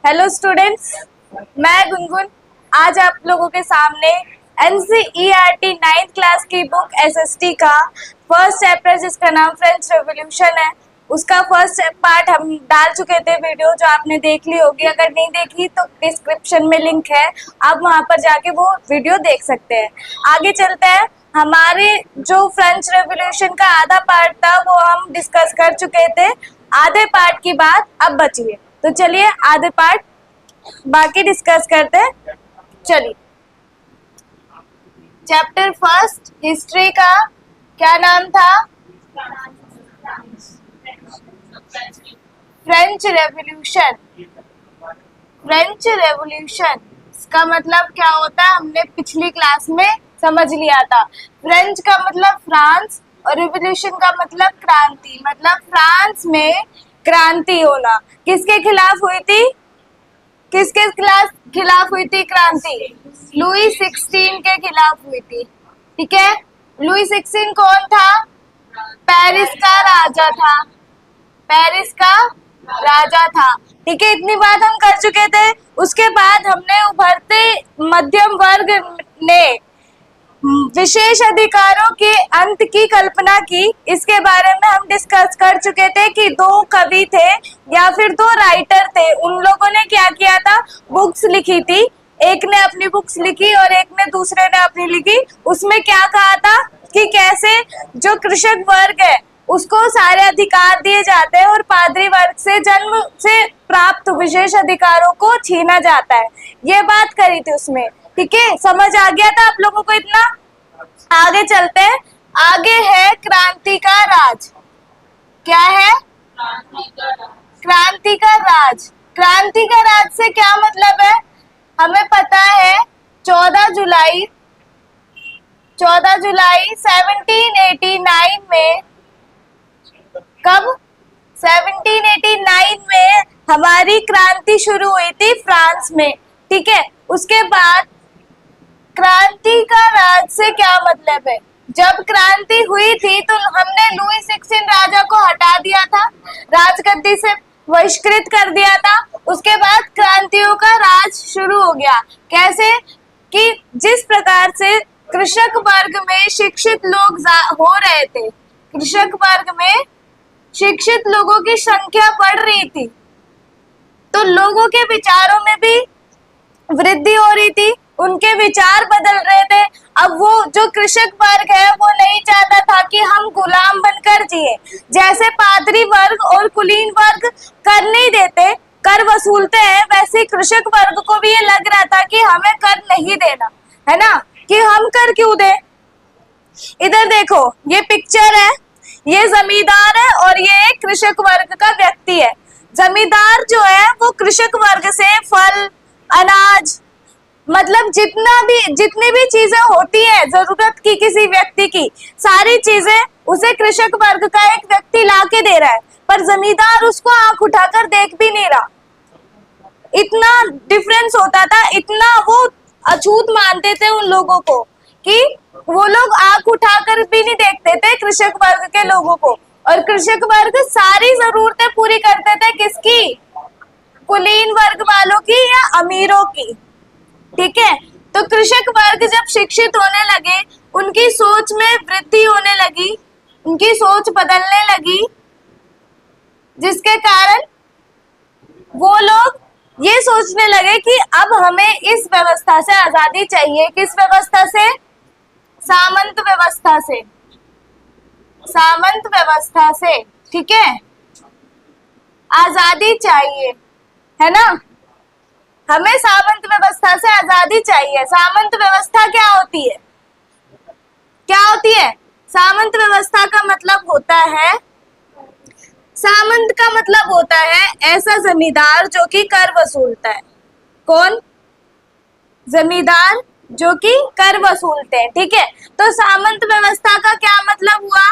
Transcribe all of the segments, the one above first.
Hello students, मैं गुनगुन आज आप लोगों के सामने एनसीईआरटी 9th क्लास की बुक एसएसटी का फर्स्ट चैप्टर जिसका नाम फ्रेंच रेवोल्यूशन है, उसका फर्स्ट पार्ट हम डाल चुके थे वीडियो, जो आपने देख ली होगी। अगर नहीं देखी तो डिस्क्रिप्शन में लिंक है, आप वहां पर जाके वो वीडियो देख सकते हैं। आगे चलते हैं। हमारे जो फ्रेंच रेवोल्यूशन का आधा पार्ट था वो हम डिस्कस कर चुके थे। आधे पार्ट की बात अब बची है, तो चलिए आधे पार्ट बाकी डिस्कस करते हैं। चलिए, चैप्टर फर्स्ट हिस्ट्री का क्या नाम था? French revolution. फ्रेंच रेवोल्यूशन इसका मतलब क्या होता है हमने पिछली क्लास में समझ लिया था। फ्रेंच का मतलब फ्रांस और रेवोल्यूशन का मतलब क्रांति, मतलब फ्रांस में क्रांति होना। किसके खिलाफ हुई थी? किसके खिलाफ हुई थी क्रांति? लुई 16 के खिलाफ हुई थी। ठीक है, लुई 16 कौन था? पेरिस का राजा था। पेरिस का राजा था। ठीक है, इतनी बात हम कर चुके थे। उसके बाद हमने उभरते मध्यम वर्ग ने विशेष अधिकारों के अंत की कल्पना की। इसके बारे में हम डिस्कस कर चुके थे कि दो कवि थे या फिर दो राइटर थे। उन लोगों ने क्या किया था? बुक्स लिखी थी। एक ने अपनी बुक्स लिखी और एक ने दूसरे ने अपनी लिखी। उसमें क्या कहा था कि कैसे जो कृषक वर्ग है उसको सारे अधिकार दिए जाते हैं और पादरी वर्ग से जन्म से प्राप्त विशेष अधिकारों को छीना जाता है। ये बात करी थी उसमें। ठीक है, समझ आ गया था आप लोगों को इतना? आगे चलते हैं। आगे है क्रांति का राज। क्या है? क्रांति का राज। क्रांति का राज से क्या मतलब है? हमें पता है 14 जुलाई 1789 में, कब? 1789 में हमारी क्रांति शुरू हुई थी फ्रांस में। ठीक है, उसके बाद क्रांति का राज से क्या मतलब है? जब क्रांति हुई थी तो हमने लुई 16 राजा को हटा दिया था, राजगद्दी से बहिष्कृत कर दिया था। उसके बाद क्रांतियों का राज शुरू हो गया। कैसे? कि जिस प्रकार से कृषक वर्ग में शिक्षित लोग हो रहे थे, कृषक वर्ग में शिक्षित लोगों की संख्या बढ़ रही थी, तो लोगों के विचारों में भी वृद्धि हो रही थी, उनके विचार बदल रहे थे। अब वो जो कृषक वर्ग है वो नहीं चाहता था कि हम गुलाम बनकर जिए। जैसे पादरी वर्ग और कुलीन वर्ग कर नहीं देते, कर वसूलते हैं, वैसे कृषक वर्ग को भी ये लग रहा था कि हमें कर नहीं देना है ना, कि हम कर क्यों दे। इधर देखो, ये पिक्चर है, ये जमींदार है और ये एक कृषक वर्ग का व्यक्ति है। जमींदार जो है वो कृषक वर्ग से फल, अनाज, मतलब जितनी भी चीजें होती है जरूरत की किसी व्यक्ति की, सारी चीजें उसे कृषक वर्ग का एक व्यक्ति ला के दे रहा है, पर जमींदार उसको आंख उठाकर देख भी नहीं रहा। इतना डिफरेंस होता था, इतना वो अछूत मानते थे उन लोगों को कि वो लोग आंख उठाकर भी नहीं देखते थे कृषक वर्ग के लोगों को। और कृषक वर्ग सारी जरूरतें पूरी करते थे किसकी? कुलीन वर्ग वालों की या अमीरों की। ठीक है, तो कृषक वर्ग जब शिक्षित होने लगे, उनकी सोच में वृद्धि होने लगी, उनकी सोच बदलने लगी, जिसके कारण वो लोग ये सोचने लगे कि अब हमें इस व्यवस्था से आजादी चाहिए। किस व्यवस्था से? सामंत व्यवस्था से। सामंत व्यवस्था से, ठीक है, आजादी चाहिए, है ना। हमें सामंत व्यवस्था से आजादी चाहिए। सामंत व्यवस्था क्या होती है? क्या होती है? सामंत व्यवस्था का मतलब होता है, सामंत का मतलब होता है ऐसा जमींदार जो कि कर वसूलता है। कौन? जमींदार जो कि कर वसूलते हैं। ठीक है, तो सामंत व्यवस्था का क्या मतलब हुआ?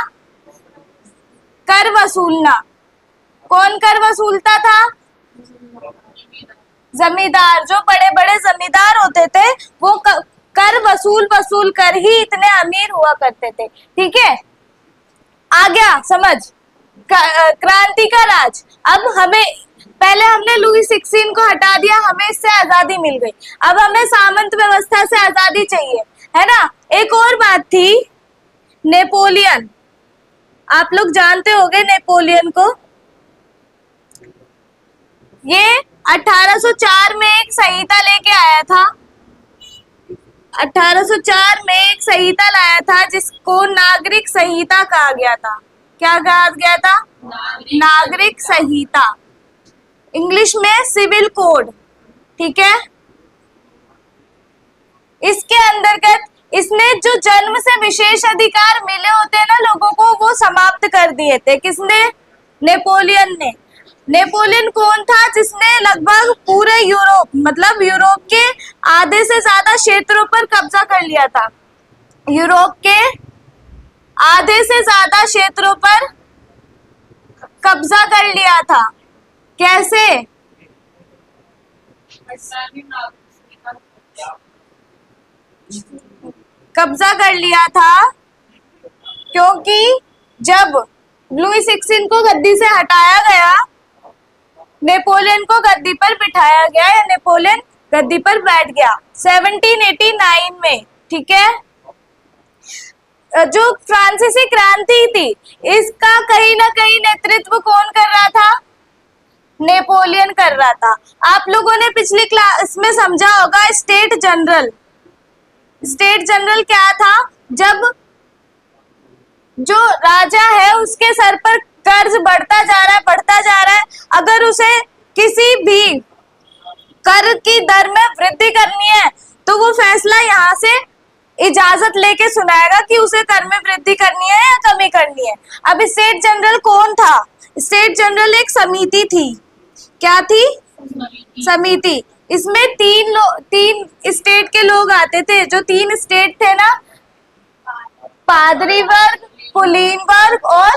कर वसूलना। कौन कर वसूलता था? जमींदार। जो बड़े बड़े जमींदार होते थे वो कर वसूल कर ही इतने अमीर हुआ करते थे। ठीक है, आ गया समझ? क्रांति का राज। अब हमें पहले हमने लुई 16 को हटा दिया, हमें इससे आजादी मिल गई। अब हमें सामंत व्यवस्था से आजादी चाहिए, है ना। एक और बात थी, नेपोलियन, आप लोग जानते होंगे नेपोलियन को। ये 1804 में एक संहिता लेके आया था। 1804 में एक संहिता लाया था जिसको नागरिक संहिता कहा गया था। क्या कहा गया था? नागरिक संहिता, इंग्लिश में सिविल कोड, ठीक है। इसके अंतर्गत इसने जो जन्म से विशेष अधिकार मिले होते हैं ना लोगों को, वो समाप्त कर दिए थे। किसने? नेपोलियन ने। नेपोलियन कौन था? जिसने लगभग पूरे यूरोप, मतलब यूरोप के आधे से ज्यादा क्षेत्रों पर कब्जा कर लिया था। यूरोप के आधे से ज्यादा क्षेत्रों पर कब्जा कर लिया था। कैसे? कब्जा कर लिया था क्योंकि जब लुई 16 को गद्दी से हटाया गया, नेपोलियन को गद्दी पर बिठाया गया, या नेपोलियन गद्दी पर बैठ गया 1789 में, ठीक है। जो फ्रांसीसी क्रांति थी, इसका कहीं ना कहीं नेतृत्व कौन कर रहा था? नेपोलियन कर रहा था। आप लोगों ने पिछली क्लास में समझा होगा स्टेट जनरल। स्टेट जनरल क्या था? जब जो राजा है उसके सर पर कर्ज बढ़ता जा रहा है, बढ़ता जा रहा है, अगर उसे किसी भी कर की दर में वृद्धि करनी है तो वो फैसला यहाँ से इजाजत लेके सुनाएगा कि उसे कर में वृद्धि करनी है या कमी करनी है। अब स्टेट जनरल कौन था? स्टेट जनरल एक समिति थी। क्या थी? समिति। इसमें तीन स्टेट के लोग आते थे। जो 3 स्टेट थे ना, पादरी वर्ग, कुलीन वर्ग और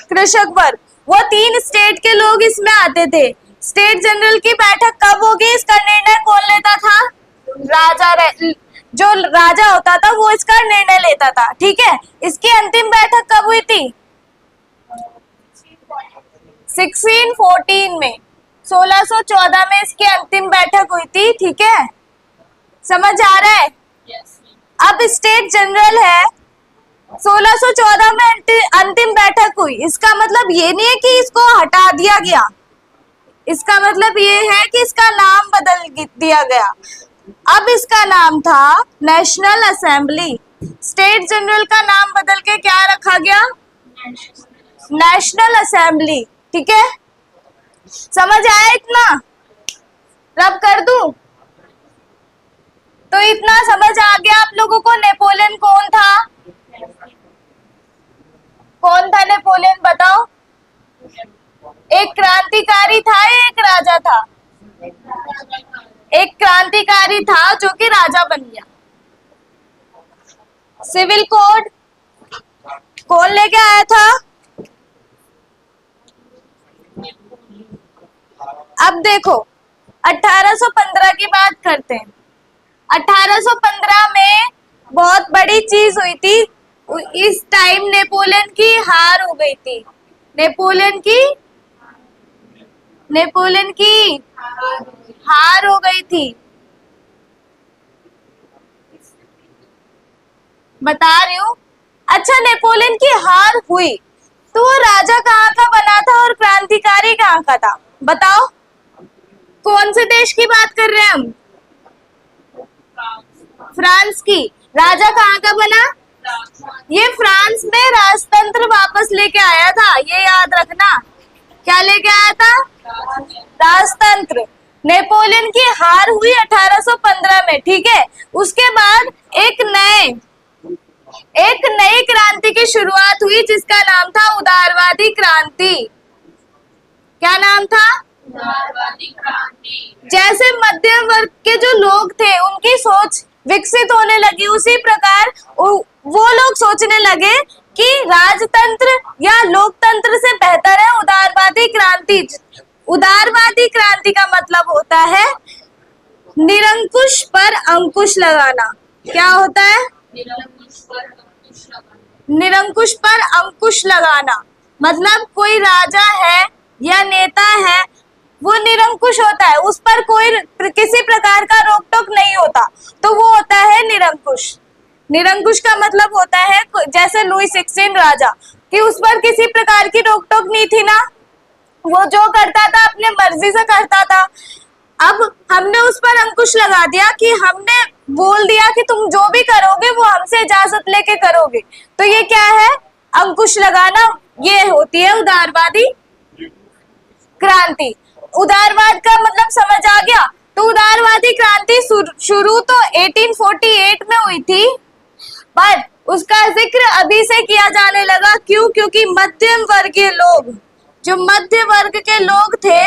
कृषक वर्ग, वो 3 स्टेट के लोग इसमें आते थे। स्टेट जनरल की बैठक कब होगी? इसका निर्णय कौन लेता था? राजा। जो राजा होता था वो इसका निर्णय लेता था, ठीक है। इसकी अंतिम बैठक कब हुई थी? 1614 में, 1614 में इसकी अंतिम बैठक हुई थी, ठीक है। समझ आ रहा है? अब स्टेट जनरल है, 1614 में अंतिम बैठक हुई। इसका मतलब ये नहीं है कि इसको हटा दिया गया, इसका मतलब ये है कि इसका नाम बदल दिया गया। अब इसका नाम था नेशनल असेंबली। स्टेट जनरल का नाम बदल के क्या रखा गया? नेशनल असेंबली, ठीक है। समझ आया इतना? रब कर दूं? तो इतना समझ आ गया आप लोगों को नेपोलियन कौन था? कौन था नेपोलियन? बताओ। एक क्रांतिकारी था या एक राजा था? एक क्रांतिकारी था जो कि राजा बन गया। सिविल कोड कौन लेके आया था? अब देखो 1815 की बात करते हैं। 1815 में बहुत बड़ी चीज हुई थी। इस टाइम नेपोलियन की हार हो गई थी। नेपोलियन की हार हो गई थी। बता रही हूँ। अच्छा, नेपोलियन की हार हुई तो वो राजा कहाँ का बना था और क्रांतिकारी कहाँ का था? बताओ। कौन से देश की बात कर रहे हैं हम? फ्रांस की। राजा कहाँ का बना? ये फ्रांस में राजतंत्र वापस लेके आया था, ये याद रखना। क्या लेके आया था? राजतंत्र। नेपोलियन की हार हुई 1815 में, ठीक है। उसके बाद एक नई क्रांति की शुरुआत हुई जिसका नाम था उदारवादी क्रांति। क्या नाम था? उदारवादी क्रांति। जैसे मध्यम वर्ग के जो लोग थे उनकी सोच विकसित होने लगी, उसी प्रकार वो लोग सोचने लगे कि राजतंत्र या लोकतंत्र से बेहतर है उदारवादी क्रांति। उदारवादी क्रांति का मतलब होता है निरंकुश पर अंकुश लगाना। क्या होता है? निरंकुश पर अंकुश लगाना। मतलब कोई राजा है या नेता है, वो निरंकुश होता है, उस पर कोई किसी प्रकार का रोक टोक नहीं होता, तो वो होता है निरंकुश। निरंकुश का मतलब होता है जैसे लुई 16 राजा, कि उस पर किसी प्रकार की रोक टोक नहीं थी ना, वो जो करता था अपने मर्जी से करता था। अब हमने उस पर अंकुश लगा दिया कि हमने बोल दिया कि तुम जो भी करोगे वो हमसे इजाजत लेके करोगे, तो ये क्या है, अंकुश लगाना, ये होती है उदारवादी क्रांति। उदारवाद का मतलब समझ आ गया। तो उदारवादी क्रांति शुरू तो 1848 में हुई थी, पर उसका जिक्र अभी से किया जाने लगा। क्यों? क्योंकि मध्यम वर्गीय लोग, जो मध्य वर्ग के लोग थे,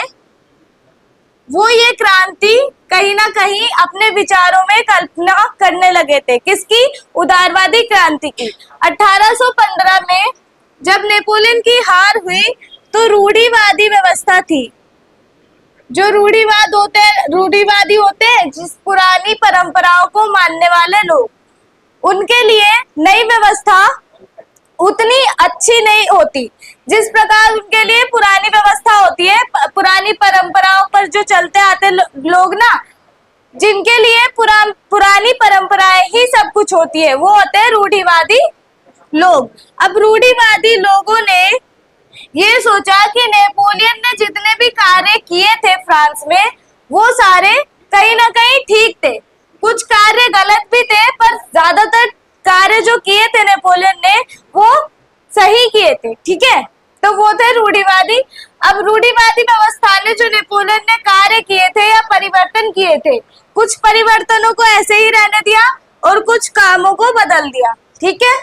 वो ये क्रांति कहीं ना कहीं अपने विचारों में कल्पना करने लगे थे। किसकी? उदारवादी क्रांति की। 1815 में जब नेपोलियन की हार हुई तो रूढ़िवादी व्यवस्था थी। जो रूढ़िवादी होते हैं जिस पुरानी परंपराओं को मानने वाले लोग, उनके लिए नई व्यवस्था उतनी अच्छी नहीं होती जिस प्रकार उनके लिए पुरानी व्यवस्था होती है। पुरानी परंपराओं पर जो चलते आते लोग ना, जिनके लिए पुरानी परंपराएं ही सब कुछ होती है, वो होते हैं रूढ़िवादी लोग। अब रूढ़िवादी लोगों ने ये सोचा कि नेपोलियन ने जितने भी कार्य किए थे फ्रांस में, वो सारे कहीं ना कहीं ठीक थे। कुछ कार्य गलत भी थे, पर ज्यादातर कार्य जो किए थे नेपोलियन ने वो सही किए थे। ठीक है, तो वो थे रूढ़िवादी। अब रूढ़िवादी व्यवस्था ने जो नेपोलियन ने कार्य किए थे या परिवर्तन किए थे, कुछ परिवर्तनों को ऐसे ही रहने दिया और कुछ कामों को बदल दिया। ठीक है,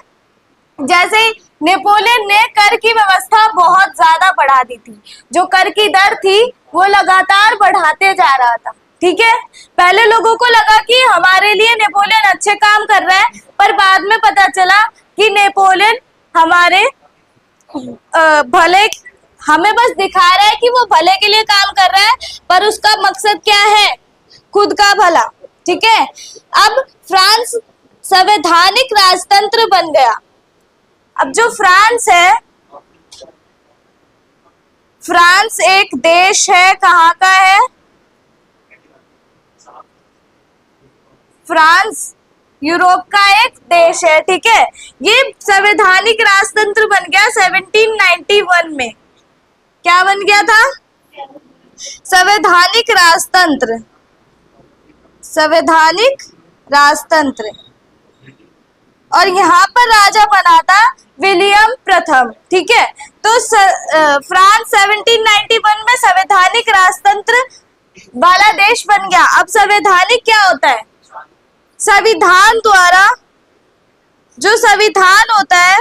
जैसे नेपोलियन ने कर की व्यवस्था बहुत ज्यादा बढ़ा दी थी। जो कर की दर थी वो लगातार बढ़ाते जा रहा था। ठीक है, पहले लोगों को लगा कि हमारे लिए नेपोलियन अच्छे काम कर रहा है, पर बाद में पता चला कि नेपोलियन हमारे भले, हमें बस दिखा रहा है कि वो भले के लिए काम कर रहा है, पर उसका मकसद क्या है? खुद का भला। ठीक है, अब फ्रांस संवैधानिक राजतंत्र बन गया। अब जो फ्रांस है, फ्रांस एक देश है, कहाँ का है? फ्रांस यूरोप का एक देश है। ठीक है, ये संवैधानिक राजतंत्र बन गया 1791 में। क्या बन गया था? संवैधानिक राजतंत्र। संवैधानिक राजतंत्र। और यहाँ पर राजा बना था विलियम प्रथम। ठीक है, तो फ्रांस 1791 में संवैधानिक राजतंत्र वाला देश बन गया। अब संवैधानिक क्या होता है? संविधान द्वारा, जो संविधान होता है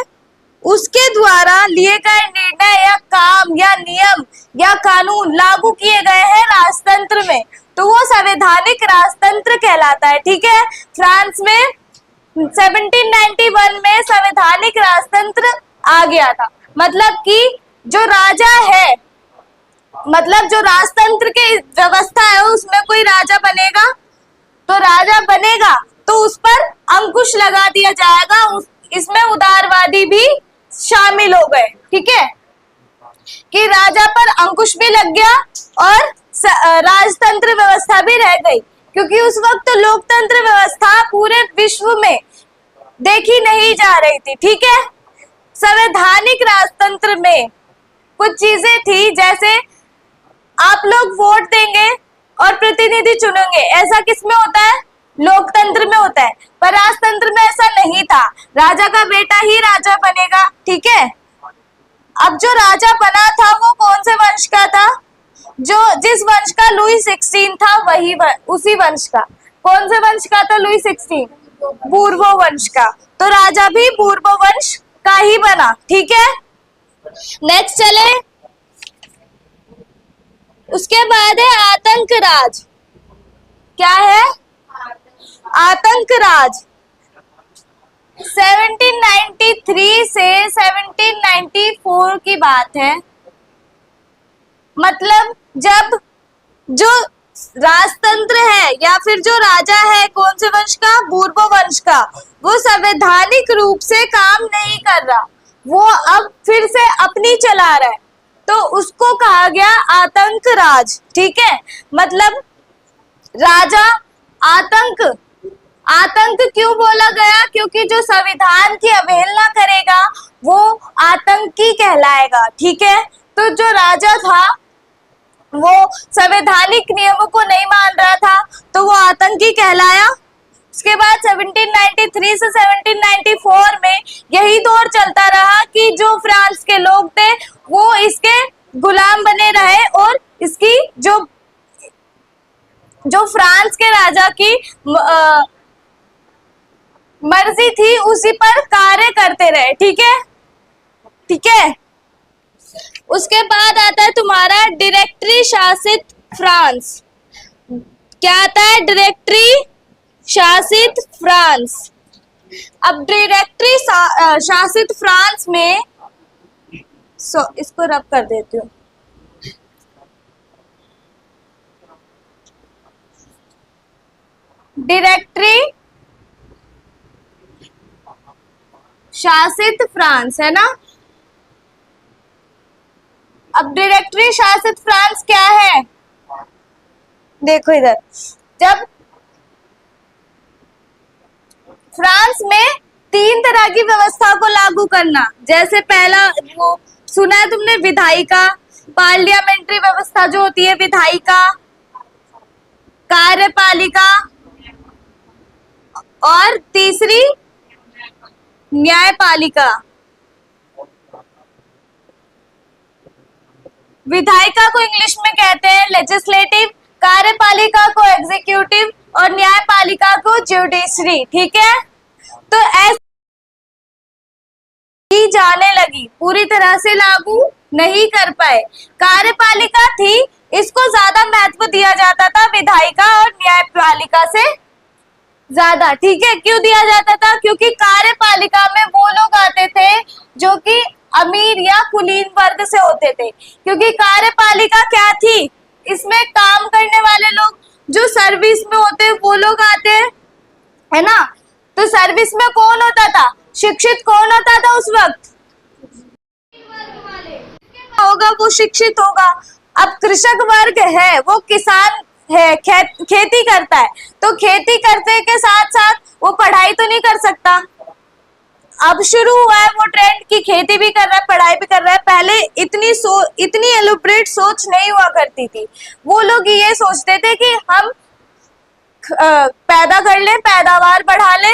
उसके द्वारा लिए गए निर्णय या काम या नियम या कानून लागू किए गए हैं राजतंत्र में, तो वो संवैधानिक राजतंत्र कहलाता है। ठीक है, फ्रांस में 1791 में संवैधानिक राजतंत्र आ गया था। मतलब कि जो राजा है, मतलब जो राजतंत्र की व्यवस्था है उसमें कोई राजा बनेगा, तो राजा बनेगा तो उस पर अंकुश लगा दिया जाएगा। इसमें उदारवादी भी शामिल हो गए। ठीक है, कि राजा पर अंकुश भी लग गया और राजतंत्र व्यवस्था भी रह गई, क्योंकि उस वक्त तो लोकतंत्र व्यवस्था पूरे विश्व में देखी नहीं जा रही थी। ठीक है, संवैधानिक राजतंत्र में कुछ चीजें थी, जैसे आप लोग वोट देंगे और प्रतिनिधि चुनेंगे। ऐसा किसमें होता है? लोकतंत्र में होता है। पर राजतंत्र में ऐसा नहीं था, राजा का बेटा ही राजा बनेगा। ठीक है, अब जो राजा बना था वो कौन से वंश का था? जिस वंश का लुई 16 था, वही उसी वंश का। कौन से वंश का था लुई 16? बूर्बो वंश का। तो राजा भी बूर्बो वंश का ही बना। ठीक है, नेक्स्ट चले। उसके बाद है आतंक राज। क्या है? आतंक राज। 1793 से 1794 की बात है। मतलब जब जो राजतंत्र है या फिर जो राजा है, कौन से वंश का? बूर्बो वंश का, वो संवैधानिक रूप से काम नहीं कर रहा, वो अब फिर से अपनी चला रहा है। तो उसको कहा गया आतंक राज। ठीक है, मतलब राजा आतंक, आतंक क्यों बोला गया? क्योंकि जो संविधान की अवहेलना करेगा वो आतंकी कहलाएगा। ठीक है, तो जो राजा था वो संवैधानिक नियमों को नहीं मान रहा था तो वो आतंकी कहलाया। उसके बाद 1793 से 1794 में यही दौर चलता रहा कि जो फ्रांस के लोग थे वो इसके गुलाम बने रहे और इसकी जो फ्रांस के राजा की मर्जी थी उसी पर कार्य करते रहे। ठीक है, ठीक है। उसके बाद आता है तुम्हारा डायरेक्टरी शासित फ्रांस। क्या आता है? डायरेक्टरी शासित फ्रांस। अब डायरेक्टरी शासित फ्रांस में इसको रब कर देती हूँ। डायरेक्टरी शासित फ्रांस है ना। अब डायरेक्टरी शासित फ्रांस क्या है? देखो इधर, जब फ्रांस में 3 तरह की व्यवस्था को लागू करना, जैसे पहला वो सुना है तुमने विधायिका, पार्लियामेंट्री व्यवस्था जो होती है विधायिका, कार्यपालिका और तीसरी न्यायपालिका। विधायिका को इंग्लिश में कहते हैं लेजिस्लेटिव, कार्यपालिका को एग्जीक्यूटिव और न्यायपालिका को ज्यूडिशरी। ठीक है, तो ऐसे जाने लगी, पूरी तरह से लागू नहीं कर पाए। कार्यपालिका थी, इसको ज्यादा महत्व दिया जाता था विधायिका और न्यायपालिका से ज्यादा। ठीक है, क्यों दिया जाता था? क्योंकि कार्यपालिका में वो लोग आते थे जो कि अमीर या कुलीन वर्ग से होते थे। क्योंकि कार्यपालिका क्या थी? इसमें काम करने वाले लोग जो सर्विस में होते वो लोग आते हैं, है ना। तो सर्विस में कौन होता था? शिक्षित कौन होता था उस वक्त? होगा वो शिक्षित होगा। अब कृषक वर्ग है वो किसान है, खेती करता है, तो खेती करते के साथ साथ वो पढ़ाई तो नहीं कर सकता। अब शुरू हुआ है वो ट्रेंड की खेती भी कर रहा है पढ़ाई भी कर रहा है। पहले इतनी एलोबरेट सोच नहीं हुआ करती थी। वो लोग ये सोचते थे कि हम पैदा कर ले, पैदावार बढ़ा ले,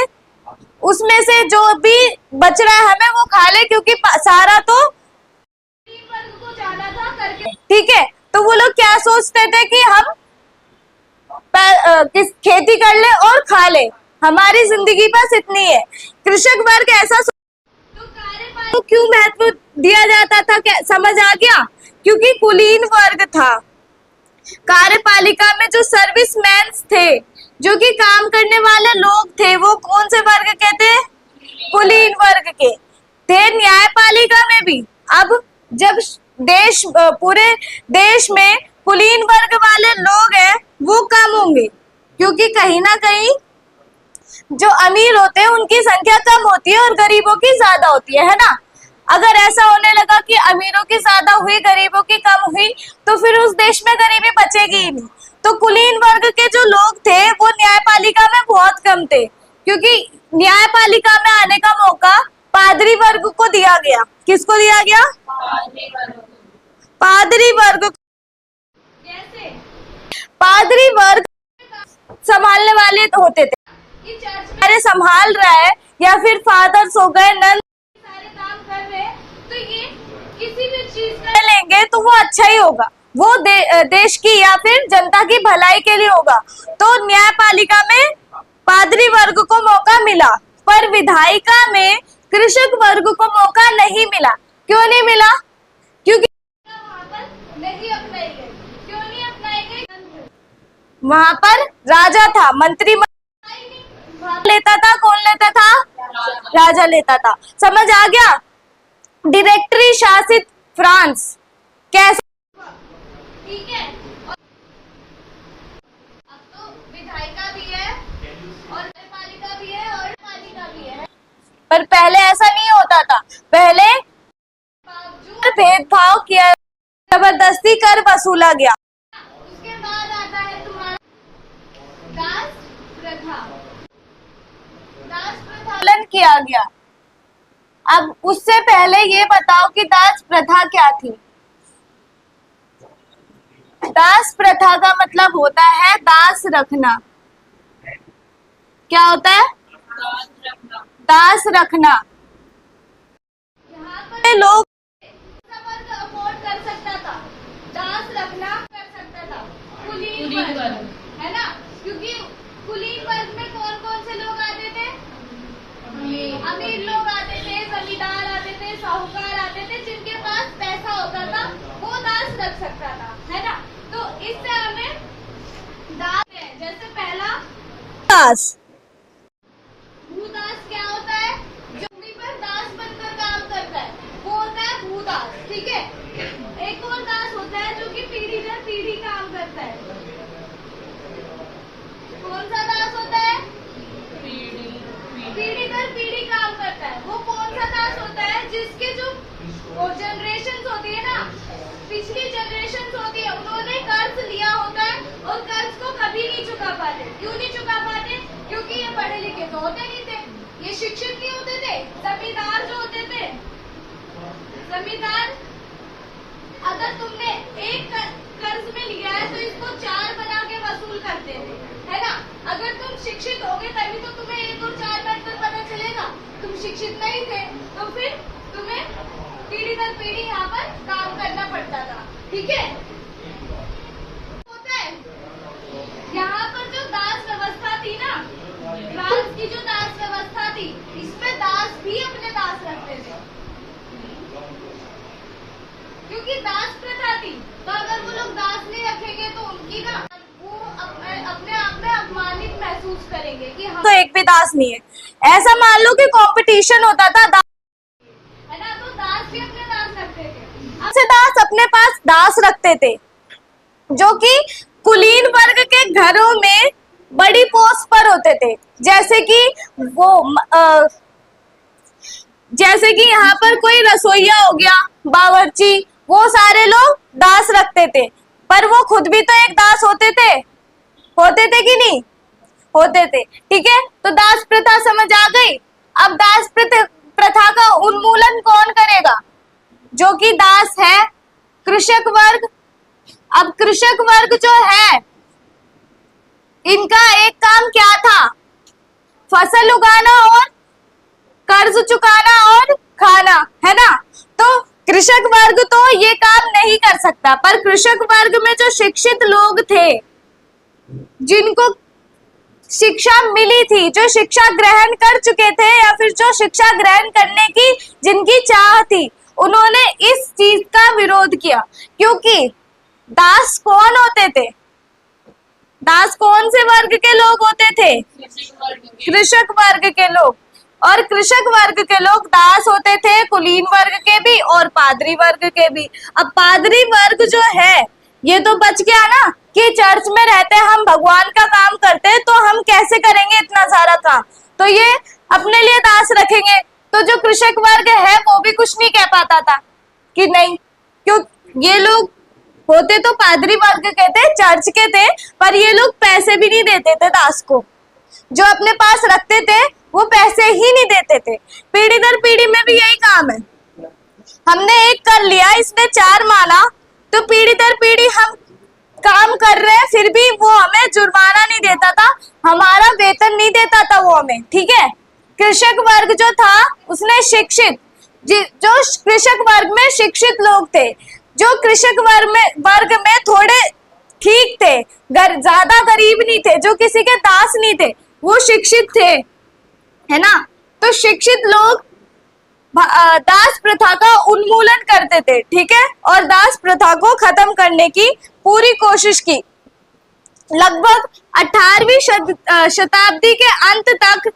उसमें से जो भी बच रहा है हमें वो खा ले, क्योंकि सारा तो ठीक है। तो वो लोग क्या सोचते थे कि हम खेती कर ले और खा ले, हमारी जिंदगी बस इतनी है। कृषक वर्ग ऐसा तो क्यों महत्व दिया जाता था? क्या समझ आ गया? क्योंकि कुलीन वर्ग था। कार्यपालिका में जो सर्विसमैन थे, जो कि काम करने वाले लोग थे, वो कौन से वर्ग के थे? कुलीन वर्ग के थे। न्यायपालिका में भी अब जब पूरे देश में कुलीन वर्ग वाले लोग हैं वो कम होंगे, क्योंकि कहीं ना कहीं जो अमीर होते हैं उनकी संख्या कम होती है और गरीबों की ज्यादा होती है ना। अगर ऐसा होने लगा कि अमीरों की ज्यादा हुई गरीबों की कम हुई तो फिर उस देश में गरीबी बचेगी ही नहीं। तो कुलीन वर्ग के जो लोग थे वो न्यायपालिका में बहुत कम थे, क्योंकि न्यायपालिका में आने का मौका पादरी वर्ग को दिया गया। किसको दिया गया? पादरी वर्ग। कैसे? पादरी वर्ग संभालने वाले होते थे, अरे संभाल रहा है या फिर फादर्स हो गए, नन सारे काम कर रहे हैं, तो ये किसी भी चीज कर लेंगे तो वो अच्छा ही होगा, वो देश की या फिर जनता की भलाई के लिए होगा। तो न्यायपालिका में पादरी वर्ग को मौका मिला, पर विधायिका में कृषक वर्ग को मौका नहीं मिला। क्यों नहीं मिला? क्योंकि नहीं अपनाई गई। क्यों नहीं अपनाई गई? वहां पर राजा था, मंत्री लेता था। कौन लेता था? राजा लेता था। समझ आ गया? डायरेक्टरी शासित फ्रांस कैसे? ठीक है, अब तो विधायिका भी है और न्यायपालिका भी है और पालिका भी है, पर पहले ऐसा नहीं होता था। पहले भेदभाव किया कर वसूला गया। उसके बाद आता है तुम्हारा दास प्रथा। दास प्रथा पालन किया गया। अब उससे पहले ये बताओ कि दास प्रथा क्या थी। दास प्रथा का मतलब होता है दास रखना। क्या होता है? दास रखना। यहाँ पर लोग अफोर्ड कर सकता था, दास रखना कर सकता था, कुलीन वर्ग, है ना? क्योंकि कुलीन वर्ग में कौन कौन से लोग आते थे? अमीर लोग आते थे, जमींदार आते थे, साहूकार आते थे, जिनके पास पैसा होता था वो दास रख सकता था, है ना? तो इससे हमें दास है। जैसे पहला दास, भूदास क्या होता है? जो भूमि पर दास बनकर काम करता है वो होता है भूदास, ठीक है? एक और दास होता है जो कि पीढ़ी दर पीढ़ी काम करता है। कौन सा दास होता है? पीढ़ी दर पीढ़ी काम करता है। वो कौन सा दास होता है? जिसके जो जनरेशन होती है ना, पिछली जनरेशन होती है, उन्होंने कर्ज लिया होता है और कर्ज को कभी नहीं चुका पाते। क्यों नहीं चुका पाते? क्योंकि ये पढ़े लिखे तो होते नहीं थे, ये शिक्षित नहीं होते थे। जमींदार जो होते थे, जमींदार अगर तुमने एक कर्ज में लिया है तो इसको 4 बना के वसूल करते थे, है ना? अगर तुम शिक्षित होगे तभी तो तुम्हें 1 और 4 बैठकर पता चलेगा। तुम शिक्षित नहीं थे तो फिर तुम्हें पीढ़ी दर पीढ़ी यहाँ पर काम करना पड़ता था, ठीक है? होता है यहाँ पर जो दास व्यवस्था थी ना, फ्रांस की जो दास व्यवस्था थी, इसमें दास भी अपने दास रखते थे, क्योंकि दास प्रथा थी। तो अगर वो लोग दास नहीं रखेंगे तो उनकी ना वो अपने आप में अपमानित महसूस करेंगे कि हम तो एक भी दास नहीं है। ऐसा मान लो कि कंपटीशन होता था, है ना? तो दास भी अपने दास रखते थे। ऐसे दास अपने पास दास रखते थे जो कि कुलीन वर्ग के घरों में बड़ी पोस्ट पर होते थे। जैसे कि वो जैसे कि यहाँ पर कोई रसोइया हो गया, बावर्ची, वो सारे लोग दास रखते थे। पर वो खुद भी तो एक दास होते थे कि नहीं होते थे? ठीक है, तो दास प्रथा समझ आ गई। अब दास प्रथा का उन्मूलन कौन करेगा? जो कि दास है कृषक वर्ग। अब कृषक वर्ग जो है, इनका एक काम क्या था? फसल उगाना और कर्ज चुकाना और खाना, है ना? तो कृषक वर्ग तो ये काम नहीं कर सकता, पर कृषक वर्ग में जो शिक्षित लोग थे, जिनको शिक्षा मिली थी, जो शिक्षा ग्रहण कर चुके थे या फिर जो शिक्षा ग्रहण करने की जिनकी चाह थी, उन्होंने इस चीज का विरोध किया। क्योंकि दास कौन होते थे? दास कौन से वर्ग के लोग होते थे? कृषक वर्ग के लोग। और कृषक वर्ग के लोग दास होते थे कुलीन वर्ग के भी और पादरी वर्ग के भी। अब पादरी वर्ग जो है ये तो बच गया ना कि चर्च में रहते हम भगवान का काम करते, तो हम कैसे करेंगे इतना सारा काम? तो ये अपने लिए दास रखेंगे। तो जो कृषक वर्ग है वो भी कुछ नहीं कह पाता था कि नहीं, क्यों? ये लोग होते तो पादरी वर्ग के थे, चर्च के थे, पर ये लोग पैसे भी नहीं देते थे दास को। जो अपने पास रखते थे वो पैसे ही नहीं देते थे। पीढ़ी दर पीढ़ी में भी यही काम है। हमने एक कर लिया, इसने 4 माना, तो पीढ़ी दर पीढ़ी हम काम कर रहे हैं, फिर भी वो हमें जुर्माना नहीं देता था, हमारा वेतन नहीं देता था वो हमें, ठीक है? कृषक वर्ग जो था उसने शिक्षित, जो कृषक वर्ग में शिक्षित लोग थे, जो कृषक वर्ग में थोड़े ठीक थे, ज्यादा गरीब नहीं थे, जो किसी के दास नहीं थे, वो शिक्षित थे, है ना? तो शिक्षित लोग दास प्रथा का उन्मूलन करते थे, ठीक है? और दास प्रथा को खत्म करने की पूरी कोशिश की। लगभग 18वीं शताब्दी के अंत तक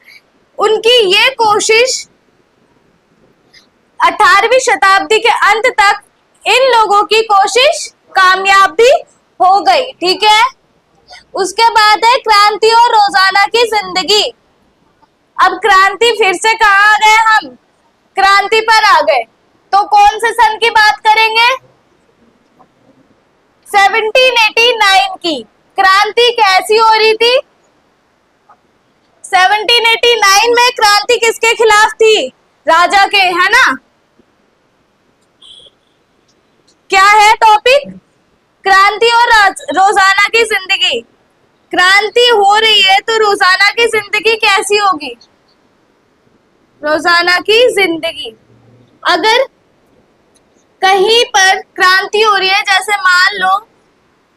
उनकी ये कोशिश, 18वीं शताब्दी के अंत तक इन लोगों की कोशिश कामयाब भी हो गई, ठीक है? उसके बाद है क्रांति और रोजाना की जिंदगी। अब क्रांति फिर से कहाँ आ गए हम? क्रांति पर आ गए। तो कौन से सन की बात करेंगे? 1789 की क्रांति कैसी हो रही थी? 1789 में क्रांति किसके खिलाफ थी? राजा के, है ना? क्या है टॉपिक? क्रांति और रोजाना की जिंदगी। क्रांति हो रही है तो रोजाना की जिंदगी कैसी होगी? रोजाना की जिंदगी, अगर कहीं पर क्रांति हो रही है, जैसे मान लो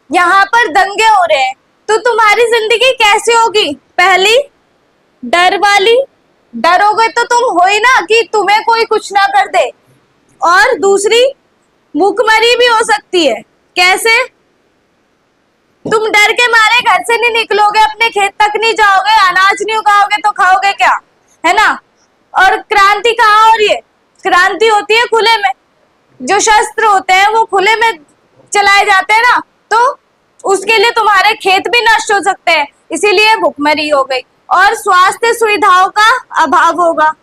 यहाँ पर दंगे हो रहे हैं, तो तुम्हारी जिंदगी कैसी होगी? पहली डर वाली, डरोगे तो तुम हो ही ना कि तुम्हें कोई कुछ ना कर दे। और दूसरी भूखमरी भी हो सकती है। कैसे? तुम डर के मारे घर से नहीं निकलोगे, अपने खेत तक नहीं जाओगे, अनाज नहीं उगाओगे तो खाओगे क्या, है ना? और क्रांति कहाँ हो रही है? क्रांति होती है खुले में, जो शस्त्र होते हैं वो खुले में चलाए जाते हैं ना, तो उसके लिए तुम्हारे खेत भी नष्ट हो सकते हैं, इसीलिए भुखमरी हो गई। और स्वास्थ्य सुविधाओं का अभाव होगा।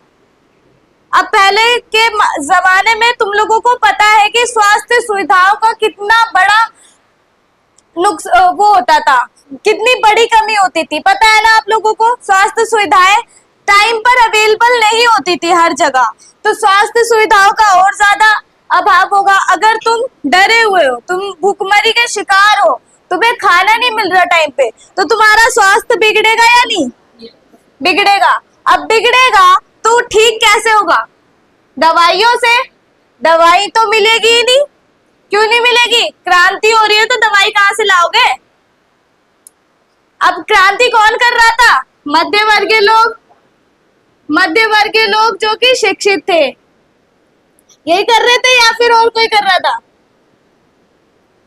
अब पहले के जमाने में तुम लोगों को पता है कि स्वास्थ्य सुविधाओं का कितना बड़ा वो होता था, कितनी बड़ी कमी होती थी, पता है ना आप लोगों को? स्वास्थ्य सुविधाएं टाइम पर अवेलेबल नहीं होती थी हर जगह, तो स्वास्थ्य सुविधाओं का और ज्यादा अभाव होगा। अगर तुम डरे हुए हो, तुम भूखमरी के शिकार हो, तुम्हें खाना नहीं मिल रहा टाइम पे, तो तुम्हारा स्वास्थ्य बिगड़ेगा या नहीं? बिगड़ेगा। अब बिगड़ेगा तो ठीक कैसे होगा? दवाइयों से। दवाई तो मिलेगी ही नहीं। क्यों नहीं मिलेगी? क्रांति हो रही है तो दवाई कहाँ से लाओगे? अब क्रांति कौन कर रहा था? मध्य वर्गीय लोग, मध्य वर्गीय लोग जो कि शिक्षित थे, यही कर रहे थे या फिर और कोई कर रहा था?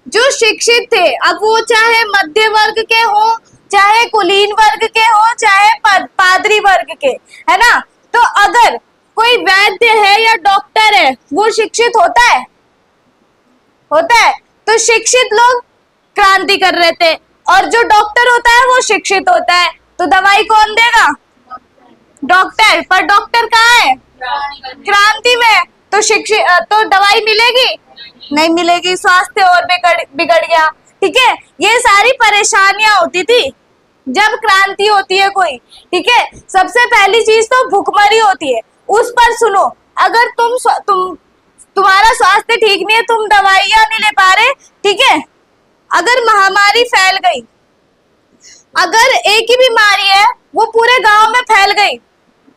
जो शिक्षित थे, अब वो चाहे मध्य वर्ग के हो, चाहे कुलीन वर्ग के हो, चाहे पादरी वर्ग के, है ना? तो अगर कोई वैद्य है या डॉक्टर है, वो शिक्षित होता है? होता है। तो शिक्षित लोग क्रांति कर रहे थे, और जो डॉक्टर होता है वो शिक्षित होता है, तो दवाई कौन देगा? डॉक्टर। पर डॉक्टर कहाँ है? क्रांति में। तो शिक्षित तो दवाई मिलेगी? नहीं मिलेगी, स्वास्थ्य और बिगड़ गया। ठीक है, ये सारी परेशानियां होती थी जब क्रांति होती है कोई। ठीक है, सबसे पहली चीज तो भुखमरी होती है। उस पर सुनो, अगर तुम्हारा स्वास्थ्य ठीक नहीं है, तुम दवाइयां नहीं ले पा रहे, ठीक है, अगर महामारी फैल गई, अगर एक ही बीमारी है वो पूरे गांव में फैल गई,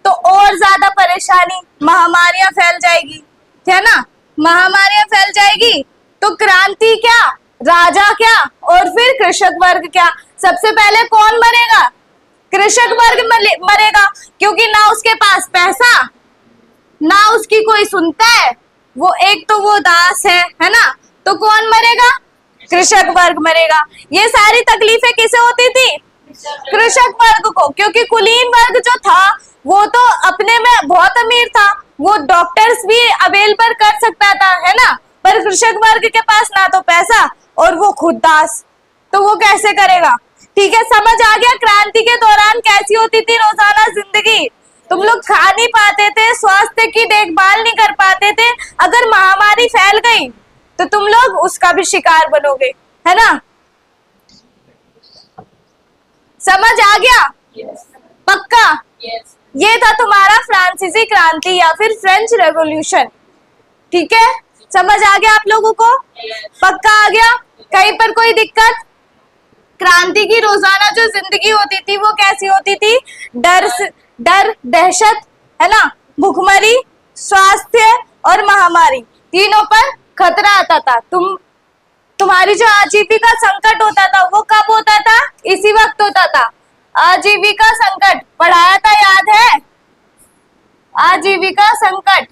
तो और ज्यादा परेशानी, महामारियां फैल जाएगी, है ना? महामारियां फैल जाएगी तो क्रांति क्या, राजा क्या, और फिर कृषक वर्ग क्या? सबसे पहले कौन मरेगा? कृषक वर्ग मरेगा, क्योंकि ना उसके पास पैसा, ना उसकी कोई सुनता है, वो एक तो वो दास है ना? तो कौन मरेगा? कृषक वर्ग मरेगा। ये सारी तकलीफें किसे होती थी? कृषक वर्ग को, क्योंकि कुलीन वर्ग जो था वो तो अपने में बहुत अमीर था, वो डॉक्टर्स भी अवेलेबल कर सकता था, है ना? पर कृषक वर्ग के पास ना तो पैसा और वो खुद दास, तो वो कैसे करेगा? ठीक है, समझ आ गया क्रांति के दौरान कैसी होती थी रोजाना जिंदगी? तुम लोग खा नहीं पाते थे, स्वास्थ्य की देखभाल नहीं कर पाते थे, अगर महामारी फैल गई तो तुम लोग उसका भी शिकार बनोगे, है ना? समझ आ गया? पक्का? ये था तुम्हारा फ्रांसीसी क्रांति या फिर फ्रेंच रेवोल्यूशन। ठीक है, समझ आ गया आप लोगों को? पक्का आ गया? कहीं पर कोई दिक्कत? क्रांति की रोजाना जो जिंदगी होती थी वो कैसी होती थी? डर, दहशत, है ना? भुखमरी, स्वास्थ्य और महामारी, तीनों पर खतरा आता था। तुम्हारी जो आजीविका संकट होता था वो कब होता था? इसी वक्त होता था। आजीविका संकट पढ़ाया था, याद है? आजीविका संकट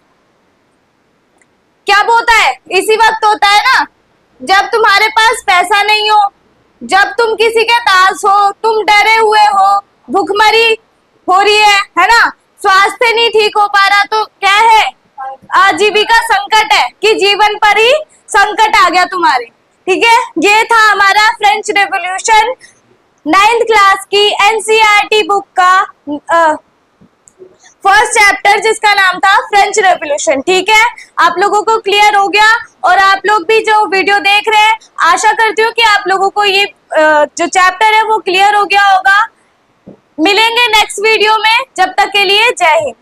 क्या होता है? इसी वक्त होता है ना, जब तुम्हारे पास पैसा नहीं हो, जब तुम किसी के दास हो, तुम डरे हुए हो, भुखमरी हो रही है ना? स्वास्थ्य नहीं ठीक हो पा रहा, तो क्या है? आजीविका संकट है कि जीवन पर ही संकट आ गया तुम्हारे। ठीक है, ये था हमारा फ्रेंच रेवोल्यूशन 9th क्लास की एनसीईआरटी बुक का फर्स्ट चैप्टर जिसका नाम था फ्रेंच रेवोल्यूशन। ठीक है, आप लोगों को क्लियर हो गया, और आप लोग भी जो वीडियो देख रहे हैं, आशा करती हूँ कि आप लोगों को ये जो चैप्टर है वो क्लियर हो गया होगा। मिलेंगे नेक्स्ट वीडियो में, जब तक के लिए जय हिंद।